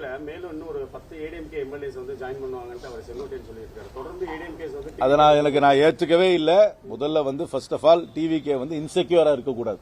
டிஎம்கேல மேலும் இன்னும் ஒரு 10 ஏடிஎம்கே எம்எல்ஏஸ் வந்து ஜாயின் பண்ணுவாங்கன்னு அவர் செங்கோட்டையன் சொல்லியிருக்காரு. தொடர்ந்து ஏடிஎம்கேஸ் வந்து அதை நான் ஏற்றுக்கவே இல்லை. முதல்ல வந்து ஃபர்ஸ்ட் ஆஃப் ஆல் டிவிகே வந்து இன்செக்யூரா இருக்கக்கூடாது.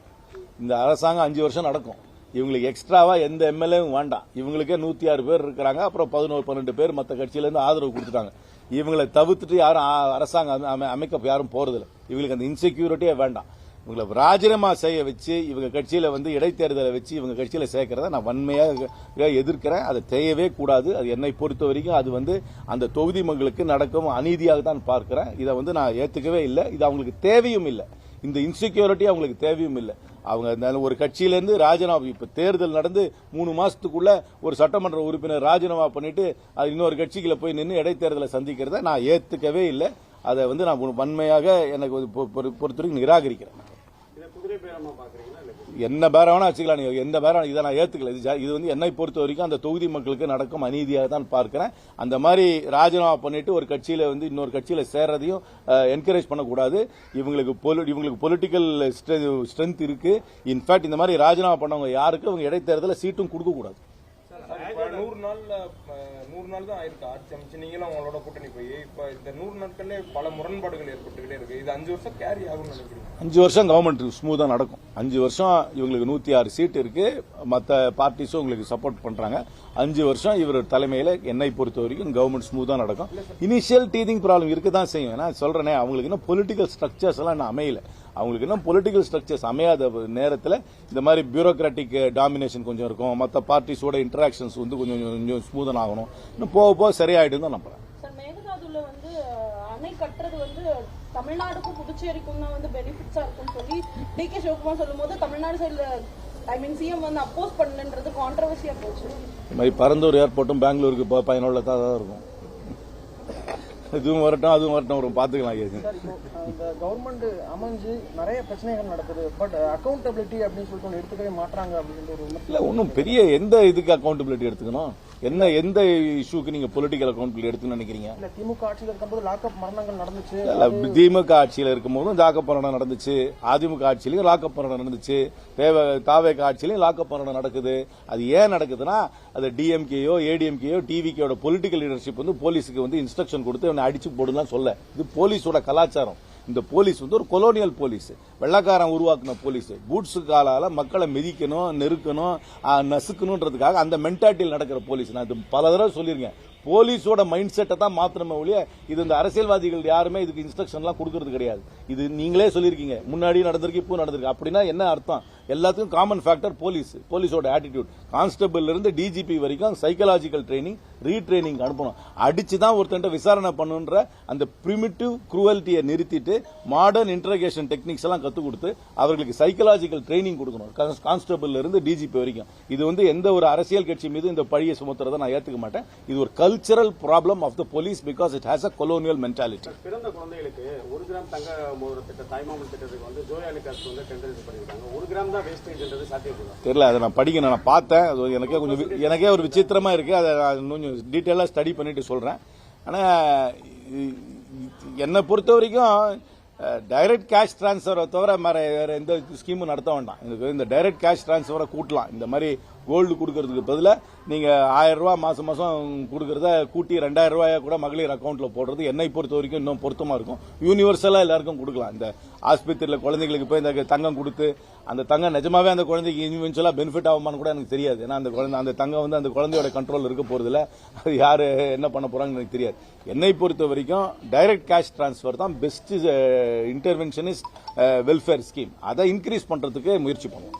இந்த அரசாங்கம் 5 வருஷம் நடக்கும். இவங்களுக்கு எக்ஸ்ட்ராவா எந்த எம்எல்ஏவும் வேண்டாம். இவங்களுக்கே 106 பேர் இருக்கிறாங்க. அப்புறம் 11-12 பேர் மற்ற கட்சியில இருந்து ஆதரவு கொடுத்துட்டாங்க. இவங்களை தவிர்த்துட்டு யாரும் அரசாங்கம் அமைக்க யாரும் போறதில்லை. இவங்களுக்கு அந்த இன்செக்யூரிட்டியே வேண்டாம். இவங்களை ராஜினாமா செய்ய வச்சு இவங்க கட்சியில வந்து இடைத்தேர்தலை வச்சு இவங்க கட்சியில சேர்க்கிறத நான் வன்மையாக எதிர்க்கிறேன். அதை செய்யவே கூடாது. அது என்னை பொறுத்த வரைக்கும் அது வந்து அந்த தொகுதி மக்களுக்கு நடக்கும் அநீதியாக தான் பார்க்கிறேன். இதை வந்து நான் ஏத்துக்கவே இல்லை. இது அவங்களுக்கு தேவையும் இல்லை. இந்த இன்செக்யூரிட்டி அவங்களுக்கு தேவையும் இல்லை. அவங்க ஒரு கட்சியிலிருந்து ராஜினாமா, இப்ப தேர்தல் நடந்து 3 மாசத்துக்குள்ள ஒரு சட்டமன்ற உறுப்பினர் ராஜினாமா பண்ணிட்டு அது இன்னொரு கட்சிக்குள்ள போய் நின்று இடைத்தேர்தலை சந்திக்கிறத நான் ஏத்துக்கவே இல்லை. அதை வந்து நான் வன்மையாக எனக்கு பொறுத்தவரைக்கும் நிராகரிக்கிறேன். என்ன பேரம் வேணா வச்சுக்கலாம். நீங்க எந்த பேரம் இதை நான் ஏத்துக்கல. இது வந்து என்னை பொறுத்த வரைக்கும் அந்த தொகுதி மக்களுக்கு நடக்கும் அநீதியாக தான் பார்க்கிறேன். அந்த மாதிரி ராஜினாமா பண்ணிட்டு ஒரு கட்சியில வந்து இன்னொரு கட்சியில சேர்றதையும் என்கரேஜ் பண்ணக்கூடாது. இவங்களுக்கு பொலிட்டிக்கல் ஸ்ட்ரென்த் இருக்கு. இன்ஃபேக்ட் இந்த மாதிரி ராஜினாமா பண்ணவங்க யாருக்கு அவங்க இடைத்தேர்தல சீட்டும் கொடுக்க கூடாது. 100 நாள் தான் ஆயிருக்கு ஆட்சி அமைச்சு. நீங்களும் அவங்களோட கூட்டணி போய் இப்ப இந்த 100 நாட்கள்ல பல முரண்பாடுகள் ஏற்பட்டுக்கிட்டே இருக்கு. இது 5 வருஷம் கேரி ஆகும்னு நினைக்கிறீங்க? 5 வருஷம் கவர்மெண்ட் ஸ்மூத்தா நடக்கும். 5 வருஷம் இவங்களுக்கு 106 சீட் இருக்கு. மற்ற பார்ட்டிஸும் உங்களுக்கு சப்போர்ட் பண்றாங்க. 5 வருஷம் இவர் தலைமையில என்னை பொறுத்த வரைக்கும் கவர்மெண்ட் ஸ்மூத்தா நடக்கும். இனிஷியல் டீதிங் ப்ராப்ளம் இருக்கதான் செய்யும். ஏன்னா சொல்றேனே, அவங்களுக்கு இன்னும் பொலிட்டிக்கல் ஸ்ட்ரக்சர்ஸ் எல்லாம் இன்னும் அமையல. அவங்களுக்கு இன்னும் பொலிட்டிக்கல் ஸ்ட்ரக்சர்ஸ் அமையாத நேரத்தில் இந்த மாதிரி பியூரோக்ராட்டிக் டாமினேஷன் கொஞ்சம் இருக்கும். மற்ற பார்ட்டிஸோட இன்டராக்ஷன்ஸ் வந்து கொஞ்சம் ஸ்மூதன் ஆகணும். இன்னும் போக போக சரியாயிடும் தான் நம்புறேன். மேகதாதுல வந்து அணை கட்டுறது வந்து தமிழ்நாடுக்கும் புதுச்சேரிக்கும் தான் வந்து பெனிஃபிட்ஸா இருக்கும்னு சொல்லி டி.கே. சிவகுமார் சொல்லும் போது தமிழ்நாடு சைடுல சிஎம் வந்து அப்போஸ் பண்ணலன்றது கான்ட்ரவர்சியா போச்சு. இந்த மாதிரி பரந்தூர் ஏர்போர்ட்டும் பெங்களூருக்கு பயனுள்ளதா தான் இருக்கும். இதுவும் வரட்டும் அதுவும் வரட்டும் பாத்துக்கலாம். கவர்மெண்ட் அமைஞ்சு நிறைய பிரச்சனைகள் நடக்குது. பட் அக்கௌண்டபிலிட்டி அப்படின்னு சொல்லிட்டு எடுத்துக்கவே மாட்டாங்க அப்படின்னு ஒரு இல்ல. ஒன்னும் பெரிய எந்த இதுக்கு அக்கௌண்டபிலிட்டி எடுத்துக்கணும்? எந்த இஷ்யூக்கு நீங்க பொலிட்டிக்கல் அக்கௌண்டபிலிட்டி எடுத்துன்னு நினைக்கிறீங்க? திமுக ஆட்சியில் இருக்கும்போது லாக்அப் மரணங்கள் நடந்துச்சு. திமுக ஆட்சியில் இருக்கும்போதும் லாக்அப் மரணம் நடந்துச்சு. அதிமுக ஆட்சியிலையும் லாக்அப் மரணம் நடந்துச்சு. தாவேக ஆட்சியிலையும் லாக்அப் மரணம் நடக்குது. அது ஏன் நடக்குதுன்னா அது டிஎம்கேயோ ஏடிஎம்கேயோ டிவிகேயோட பொலிட்டிக்கல் லீடர்ஷிப் வந்து போலீஸுக்கு வந்து இன்ஸ்ட்ரக்ஷன் கொடுத்து அடிச்சு போடுன்னு சொல்ல. இது போலீஸோட கலாச்சாரம். இந்த போலீஸ் வந்து ஒரு கொலோனியல் போலீஸ், வெள்ளக்காரன் உருவாக்குன போலீஸ். பூட்ஸு காலால மக்களை மிதிக்கணும், நெருக்கணும், நசுக்கணும்ன்றதுக்காக அந்த மென்டாலிட்டியில் நடக்கிற போலீஸ். நான் இது பல தடவை சொல்லிருக்கேன். போலீஸோட மைண்ட் செட்டை தான் மாத்திரமே ஒழிய இது இந்த அரசியல்வாதிகள் யாருமே இதுக்கு இன்ஸ்ட்ரக்ஷன்லாம் கொடுக்கறது கிடையாது. இது நீங்களே சொல்லியிருக்கீங்க, முன்னாடி நடந்திருக்கு, இப்போ நடந்திருக்கு. அப்படின்னா என்ன அர்த்தம்? எல்லாத்துக்கும் காமன் ஃபேக்டர் போலீஸோட ஆட்டிடியூட். கான்ஸ்டபிள் இருந்து டிஜிபி வரைக்கும் சைக்கலாஜிக்கல் ட்ரைனிங், ரீட்ரைனிங் அனுப்பணும். அடிச்சுதான் ஒருத்தன் விசாரணை பண்ணுன்ற அந்த பிரிமிட்டிவ் குரூவல்ட்டியை நிறுத்திட்டு மாடர்ன் இன்டர்கேஷன் டெக்னிக்ஸ் எல்லாம் கத்துக் கொடுத்து அவர்களுக்கு சைக்கலாஜிக்கல் ட்ரைனிங் கொடுக்கணும். கான்ஸ்டபிள் இருந்து டிஜிபி வரைக்கும். இது வந்து எந்த ஒரு அரசியல் கட்சி மீது இந்த பழியை சுமத்துறதை நான் ஏத்துக்க மாட்டேன். இது ஒரு cultural problem of the police because it has a colonial mentality. பிறந்த குழந்தைகளுக்கு 1 கிராம் தங்க மோதிர திட்டம், தாய்மாமன் திட்டத்துக்கு வந்து ஜோயாலிகாஸ் வந்து டெண்டர் பண்ணிருக்காங்க. 1 கிராம் தான் வேஸ்டேஜ்ன்றது சாத்தியப்படும். தெரியல, அதை நான் படிக்கணும். நான் பார்த்தேன். எனக்கே ஒரு விசித்திரமா இருக்கு. அதை கொஞ்சம் டீட்டெயிலா ஸ்டடி பண்ணிட்டு சொல்றேன். ஆனா என்னை பொறுத்த வரைக்கும் டைரக்ட் கேஷ் டிரான்ஸ்பரை தவிர வேற எந்த ஸ்கீமும் நடத்த வேண்டாம். இந்த டைரக்ட் கேஷ் டிரான்ஸ்பரை கூட்டலாம். இந்த மாதிரி கோல்டு கொடுக்கறதுக்கு பதிலாக நீங்க 1000 ரூபாய் மாசம் கொடுக்கறத கூட்டி 2000 ரூபாயா கூட மகளிர் அக்கௌண்ட்ல போடுறது என்னை பொறுத்த வரைக்கும் இன்னும் பொருத்தமா இருக்கும். யூனிவர்சலா எல்லாருக்கும் கொடுக்கலாம். இந்த ஆஸ்பத்திரியில் குழந்தைகளுக்கு போய் இந்த தங்கம் கொடுத்து அந்த தங்கம் நிஜமாவே அந்த குழந்தைக்கு இன்வென்ச்சுவலா பெனிஃபிட் ஆகுமான்னு கூட எனக்கு தெரியாது. ஏன்னா அந்த தங்கம் வந்து அந்த குழந்தையோட கண்ட்ரோல் இருக்க போறதுல அது யாரு என்ன பண்ண போறாங்கன்னு எனக்கு தெரியாது. என்னை பொறுத்த வரைக்கும் டைரக்ட் கேஷ் டிரான்ஸ்பர் தான் பெஸ்ட் இன்டர்வென்ஷனிஸ்ட் வெல்ஃபேர் ஸ்கீம். அதை இன்க்ரீஸ் பண்றதுக்கு முயற்சி பண்ணுவோம்.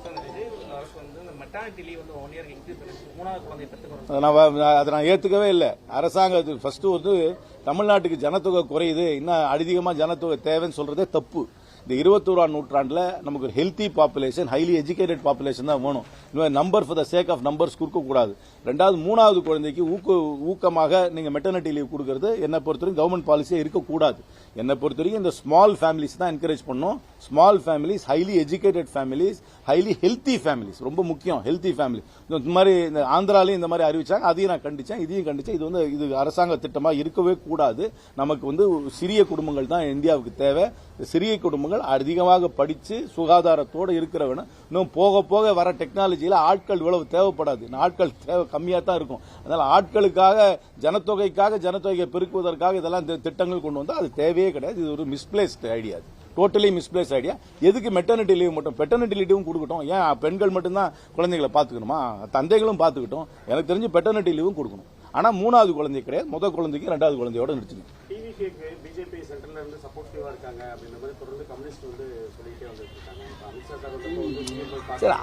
அதை நான் ஏத்துக்கவே இல்லை. அரசாங்கம் ஃபர்ஸ்ட் வந்து தமிழ்நாட்டுக்கு ஜனத்தொகை குறையுது, இன்னும் அதிகமா ஜனத்தொகை தேவைன்னு சொல்றதே தப்பு. இந்த 21ஆம் நூற்றாண்டுல நமக்கு ஒரு healthy population, highly educated population தான் வேணும். Number for the sake of numbers கொடுக்க கூடாது. 3வது குழந்தைக்கு ஊக்கமாக நீங்க மெட்டர்னிட்டி லீவ் கொடுக்கறது என்னை பொறுத்தவரைக்கும் கவர்மெண்ட் பாலிசியா இருக்கக்கூடாது. என்னை பொறுத்தவரைக்கும் இந்த ஸ்மால் ஃபேமிலிஸ் தான் என்கரேஜ் பண்ணும். Small families, highly educated families, highly healthy families ரொம்ப முக்கியம். ஹெல்த்தி ஃபேமிலி இந்த மாதிரி இந்த ஆந்திராலையும் இந்த மாதிரி அறிவிச்சாங்க. அதையும் நான் கண்டிச்சேன், இதையும் கண்டிச்சேன். இது வந்து இது அரசாங்க திட்டமா இருக்கவே கூடாது. நமக்கு வந்து சிறிய குடும்பங்கள் தான் இந்தியாவுக்கு தேவை. சிறிய குடும்பங்கள் மருத்துவர்கள் அதிகமாக படித்து சுகாதாரத்தோடு இருக்கிறவன இன்னும் போக போக வர டெக்னாலஜியில் ஆட்கள் இவ்வளவு தேவைப்படாது, ஆட்கள் தேவை கம்மியாக தான் இருக்கும். அதனால் ஆட்களுக்காக ஜனத்தொகையை பெருக்குவதற்காக இதெல்லாம் திட்டங்கள் கொண்டு வந்தால் அது தேவையே கிடையாது. இது ஒரு misplaced idea, totally misplace idea. எதுக்கு மெட்டர்னிட்டி லீவ் மட்டும்? பெட்டர்னிட்டி லீவும் கொடுக்கட்டும். ஏன் பெண்கள் மட்டும்தான் குழந்தைகளை பார்த்துக்கணுமா? தந்தைகளும் பார்த்துக்கிட்டோம். எனக்கு தெரிஞ்சு பெட்டர்னிட்டி லீவும் கொடுக்கணும். ஆனா 3வது குழந்தை கிடையாது, முதல் குழந்தைக்கு 2வது குழந்தையோட நிறுத்திக்கணும். டிவிகேக்கு பிஜேபி சென்ட்ரல்ல இருந்து சப்போர்ட்டிவா இருக்காங்க அப்படின்ற மாதிரி தொடர்ந்து கம்யூனிஸ்ட் வந்து சொல்லிட்டே வந்துட்டு இருக்காங்க. அமித்ஷா சார் சரி,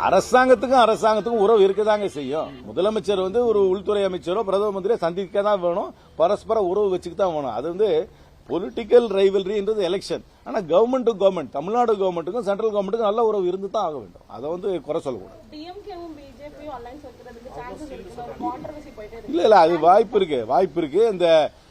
அரசாங்கத்துக்கும் உறவு இருக்கதாங்க செய்யும். முதலமைச்சர் வந்து ஒரு உள்துறை அமைச்சரோ பிரதம மந்திரியோ சந்திக்க தான் வேணும், பரஸ்பர உறவு வச்சுக்கு தான் வேணும். அது வந்து பொலிட்டிக்கல் ரைவல்ரின்றது எலெக்ஷன். ஆனா கவர்மெண்ட் டு கவர்மெண்ட், தமிழ்நாடு கவர்மெண்ட்டுக்கும் சென்ட்ரல் கவர்மெண்ட்டுக்கும் நல்ல உறவு இருந்து தான் ஆக வேண்டும். அதை வந்து குறை சொல்லக்கூடாது. இல்ல அது வாய்ப்பு இருக்கு. இந்த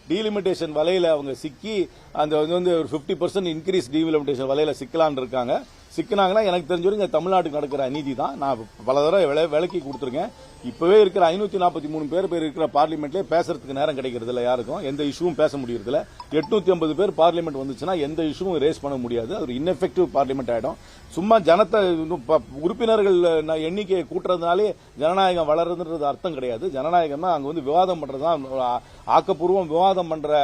டீலிமிட்டேஷன் வலையில அவங்க சிக்கி அந்த வந்து ஒரு 50% இன்க்ரீஸ் டீலிமிட்டேஷன் வலையில சிக்கலான்னு இருக்காங்க. சிக்கினாங்கன்னா எனக்கு தெரிஞ்ச வரைக்கும் தமிழ்நாட்டுக்கு நடக்கிற அநீதி தான். நான் பல தடவை விளக்கி கொடுத்துருக்கேன். இப்பவே இருக்கிற 543 பேர் இருக்கிற பார்லிமெண்ட்லேயே பேசுறதுக்கு நேரம் கிடைக்கிறது இல்லை, யாருக்கும் எந்த இஷ்யூவும் பேச முடியறது இல்லை. 850 பேர் பார்லிமெண்ட் வந்துச்சுன்னா எந்த இஷ்யூவும் ரேஸ் பண்ண முடியாது. அது ஒரு இன்எஃபெக்டிவ் பார்லிமெண்ட் ஆயிடும். சும்மா ஜனத்தை உறுப்பினர்கள் எண்ணிக்கையை கூட்டுறதுனாலே ஜனநாயகம் வளருதுன்றது அர்த்தம் கிடையாது. ஜனநாயகம்னா அங்க வந்து விவாதம் பண்றதுதான், ஆக்கப்பூர்வம் விவாதம் பண்ற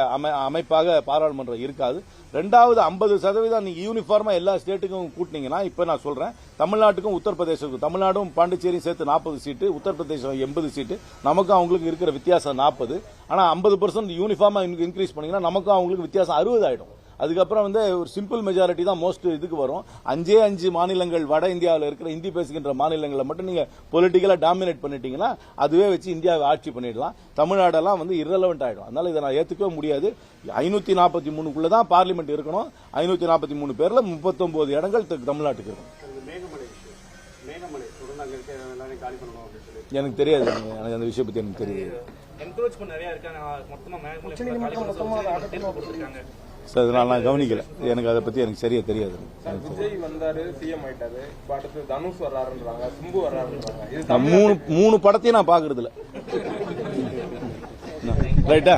அமைப்பாக பாராளுமன்றம் இருக்காது. 2வது 50% நீங்க யூனிஃபார்மா எல்லா ஸ்டேட்டுக்கும் கூட்டினீங்கன்னா, இப்ப நான் சொல்றேன் தமிழ்நாட்டுக்கும் உத்தரப்பிரதேசத்துக்கும், தமிழ்நாடும் பாண்டிச்சேரியும் சேர்த்து 40 சீட்டு, உத்தரப்பிரதேசம் 80 சீட்டு, நமக்கும் அவங்களுக்கு இருக்கிற வித்தியாசம் 40. ஆனா 50% யூனிஃபார்மா இன்க்ரீஸ் பண்ணீங்கன்னா நமக்கும் அவங்களுக்கு வித்தியாசம் 60 ஆயிடும். அதுக்கப்புறம் வந்து ஒரு சிம்பிள் மெஜாரிட்டி தான் மோஸ்ட் இதுக்கு வரும். 5 மாநிலங்கள் வட இந்தியாவில் இருக்கிற இந்தி பேசுகின்ற மாநிலங்களை மட்டும் நீங்க பொலிட்டிக்கலா டாமினேட் பண்ணிட்டீங்கன்னா அதுவே வச்சு இந்தியாவை ஆட்சி பண்ணிடலாம். தமிழ்நாடெல்லாம் வந்து இரலவெண்ட் ஆயிடும். அதனால இதை நான் ஏத்துக்கவே முடியாது. 543க்குள்ள தான் பார்லிமெண்ட் இருக்கணும். 543 பேர்ல 39 இடங்கள் தமிழ்நாட்டுக்கு இருக்கும். எனக்கு தெரியாது, எனக்கு அந்த விஷயம் பத்தி எனக்கு தெரியாது. சார் நான் கவனிக்கல, எனக்கு அதை பத்தி எனக்கு சரியா தெரியாது. விஜய் வந்தாரு, சிஎம் ஆயிட்டாரு, அடுத்து தனுஷ் வர்றாருன்றாங்க, சிம்பு வர்றாருன்றாங்க. 3 படத்தையும் நான் பாக்குறது இல்ல. ரைட்டா?